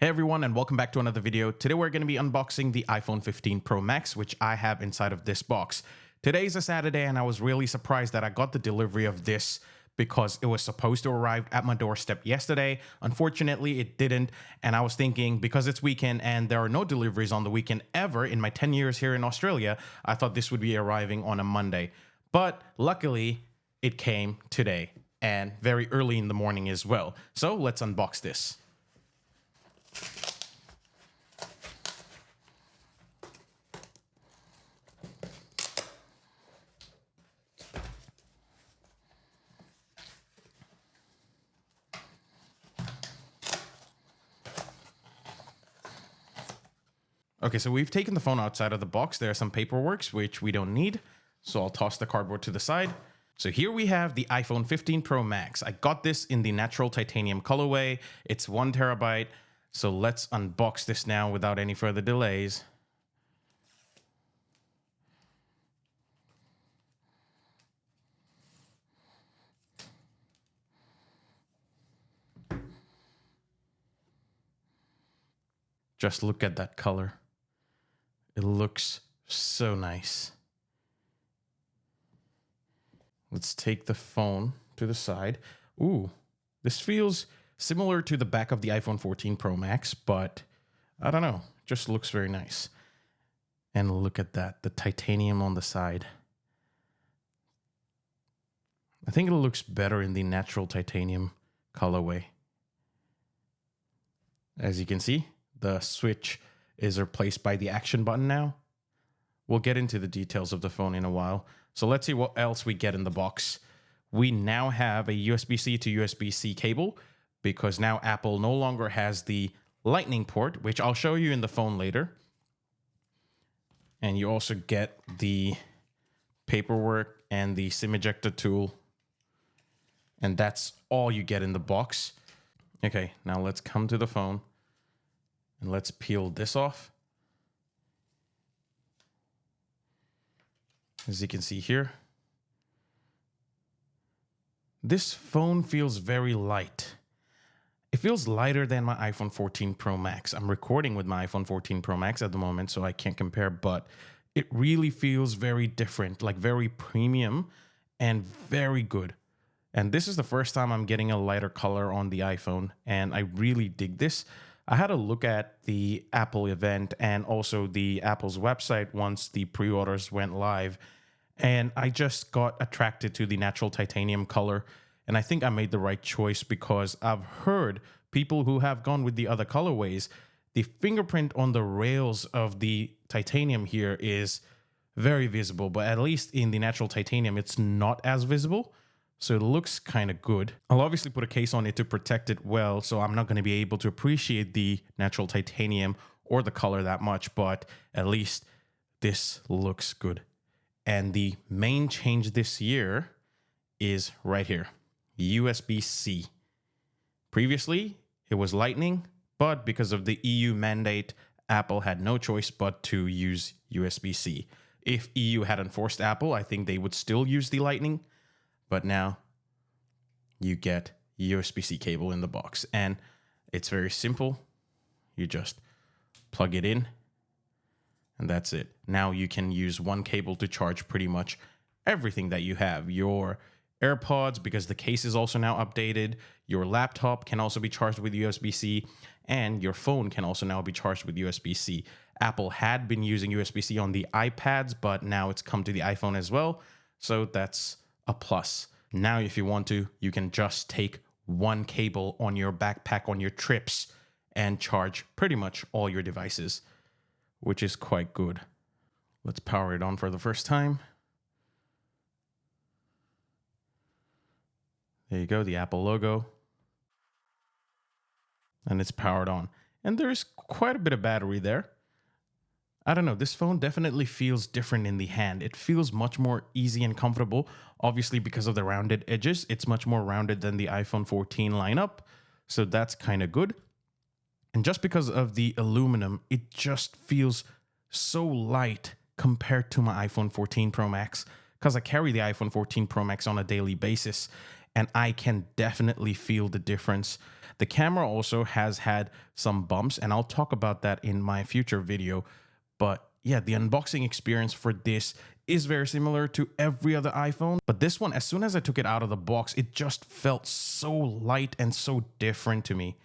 Hey everyone, and welcome back to another video. Today we're going to be unboxing the iPhone 15 Pro Max, which I have inside of this box. Today's a Saturday and I was really surprised that I got the delivery of this because it was supposed to arrive at my doorstep yesterday. Unfortunately, it didn't, and I was thinking because it's weekend and there are no deliveries on the weekend ever in my 10 years here in Australia, I thought this would be arriving on a Monday. But luckily, it came today and very early in the morning as well. So let's unbox this. Okay, so we've taken the phone outside of the box. There are some paperwork, which we don't need. So I'll toss the cardboard to the side. So here we have the iPhone 15 Pro Max. I got this in the natural titanium colorway. It's 1 terabyte. So let's unbox this now without any further delays. Just look at that color. It looks so nice. Let's take the phone to the side. Ooh, this feels similar to the back of the iPhone 14 Pro Max, but I don't know, just looks very nice. And look at that, the titanium on the side. I think it looks better in the natural titanium colorway. As you can see, the switch is replaced by the action button now. We'll get into the details of the phone in a while. So let's see what else we get in the box. We now have a USB-C to USB-C cable because now Apple no longer has the Lightning port, which I'll show you in the phone later. And you also get the paperwork and the SIM ejector tool. And that's all you get in the box. Okay, now let's come to the phone. And let's peel this off. As you can see here, this phone feels very light. It feels lighter than my iPhone 14 Pro Max. I'm recording with my iPhone 14 Pro Max at the moment, so I can't compare, but it really feels very different, like very premium and very good. And this is the first time I'm getting a lighter color on the iPhone, and I really dig this. I had a look at the Apple event and also the Apple's website once the pre-orders went live, and I just got attracted to the natural titanium color, and I think I made the right choice because I've heard people who have gone with the other colorways, the fingerprint on the rails of the titanium here is very visible, but at least in the natural titanium, it's not as visible. So it looks kind of good. I'll obviously put a case on it to protect it well, so I'm not going to be able to appreciate the natural titanium or the color that much, but at least this looks good. And the main change this year is right here, USB-C. Previously, it was Lightning, but because of the EU mandate, Apple had no choice but to use USB-C. If EU hadn't forced Apple, I think they would still use the Lightning. But now you get USB-C cable in the box, and it's very simple. You just plug it in and that's it. Now you can use one cable to charge pretty much everything that you have. Your AirPods, because the case is also now updated. Your laptop can also be charged with USB-C, and your phone can also now be charged with USB-C. Apple had been using USB-C on the iPads, but now it's come to the iPhone as well. So that's a plus. Now, if you want to, you can just take one cable on your backpack on your trips and charge pretty much all your devices, which is quite good. Let's power it on for the first time. There you go, the Apple logo. And it's powered on. And there's quite a bit of battery there. I don't know, this phone definitely feels different in the hand. It feels much more easy and comfortable. Obviously, because of the rounded edges, it's much more rounded than the iPhone 14 lineup. So that's kind of good. And just because of the aluminum, it just feels so light compared to my iPhone 14 Pro Max, because I carry the iPhone 14 Pro Max on a daily basis. and I can definitely feel the difference. The camera also has had some bumps, and I'll talk about that in my future video. But yeah, the unboxing experience for this is very similar to every other iPhone. But this one, as soon as I took it out of the box, it just felt so light and so different to me.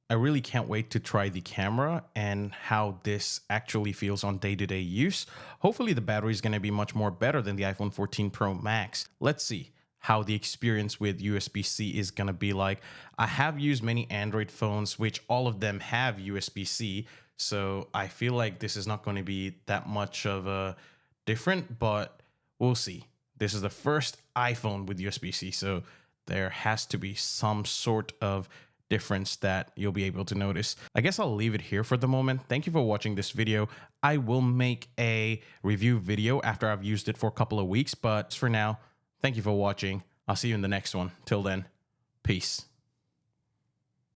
I really can't wait to try the camera and how this actually feels on day-to-day use. Hopefully the battery is going to be much more better than the iPhone 14 Pro Max. Let's see how the experience with USB-C is going to be like. I have used many Android phones, which all of them have USB-C. So I feel like this is not going to be that much of a different, but we'll see. This is the first iPhone with USB-C, so there has to be some sort of difference that you'll be able to notice. I guess I'll leave it here for the moment. Thank you for watching this video. I will make a review video after I've used it for a couple of weeks, but for now, thank you for watching. I'll see you in the next one. Till then, peace.